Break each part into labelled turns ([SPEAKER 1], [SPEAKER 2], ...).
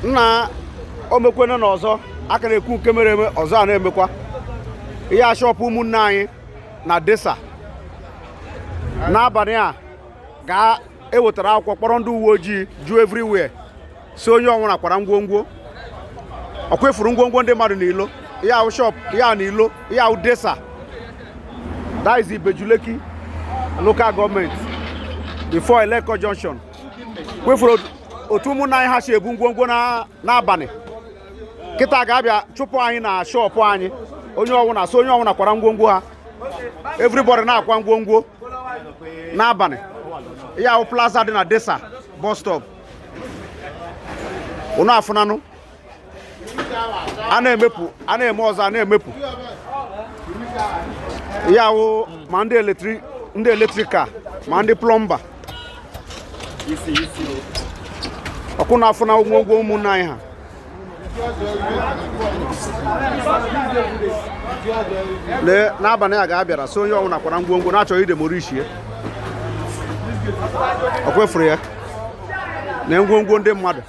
[SPEAKER 1] nna o mekwene na ọzọ aka na-ekwu nke mere eme ọzọ a na-emekwa ihe a shọpụ ụmụnne anyị na desa n'abalị a ga-ewetara akwụkwọ kpọrọ ndị uwe ojii ju everywhere si onye ọnwụna kwara ngwongwo ọ kwefuru ngwongwo ndị mmadụ n'ilo ihe ahụ shop ihe ahụ n'ilo ihe ahụ desa that is Ibejuleki local government before Eleko junction kwefuru otu ụmụnna anyị ha si ebu ngwongwo n'abalị kịta ga-abịa chụpụ anyị na shọpụ anyị onye ọnwụna kwara ngwongwo ha everybody na-akwa ngwongwo n'abalị ihe ahụ plaza dị na desa bus stop unu afụnanụ a na-eme ọzọ a na-emepụ ihe ahụ ma ndị eletrika ma ndị plọmba ọkụ na-afụna ngwongwo ụmụnne anyị ha n'abalị a ga-abịara so onye ọnwụna kwara ngwongwo na-achọghị idemorishie ọ kwefuru ya na ngwongwo ndị mmadụ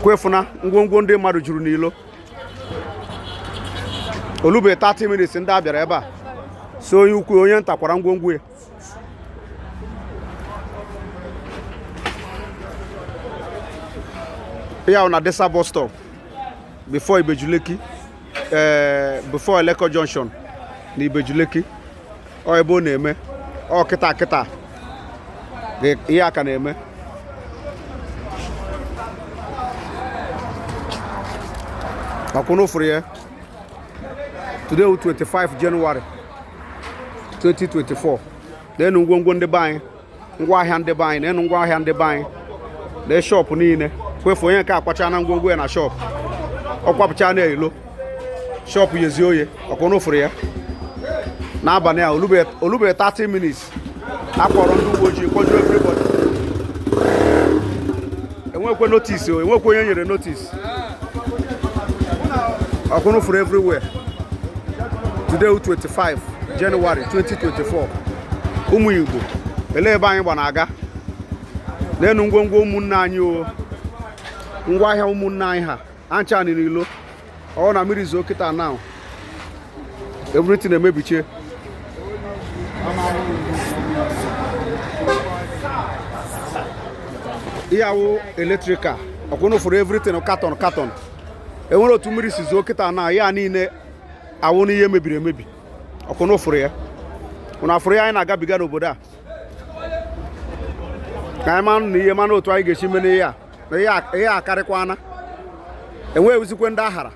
[SPEAKER 1] kwefuna ngwongwo ndị mmadụ juru n'ilo olube 30 minutes ndị a bịara ebe a so onye ukwu onye nta kwara ngwongwo ya ya na desa bus stop before Ibejuleki before Eleko junction na Ibejuleki ọ ebe ọ na-eme ọ kịta ihe aka na-eme ọkwụnụfụrụ ya today 25 January 2024 na-enu ngwongwo ndị be anyị ngwaahịa ndị be anyị na-enu ngwaahịa ndị be anyị na shọpụ niile kwefu onye nke akwacha na ngwongwo ya na shọpụ ọ kwapụcha na-elo shọpụ yezi oye ọkwụnụfụrụ ya n'abalị a olube 30 minutes akpọrọ ndị uwe ojii kpọjuo everybody enwekwe notice enwekwe onye nyere notice ọkwụnụfụrụ everywhere today 25 January 2024 ụmụ Igbo ele ebe anyị gba na-aga n'enu ngwongwo ụmụnne anyị o ngwaahịa ụmụnne anyị ha ancha n'ilo ọ na mmiri zoo kịta now everything emebichie ihe awụ eletrika ọkwụnụfụrụ everything katon enwere otu mmiri si zoo kịta na ya niile awụ n'ihe mebiri emebi ọkwụnụfụrụ ya ụnafụrụ ya anyị na-agabiga n'obodo a ka anyị manụ na ihe manụ otu anyị ga-esi mene ihe a na ihe akarịkwana enweghị ezikwe ndị ahara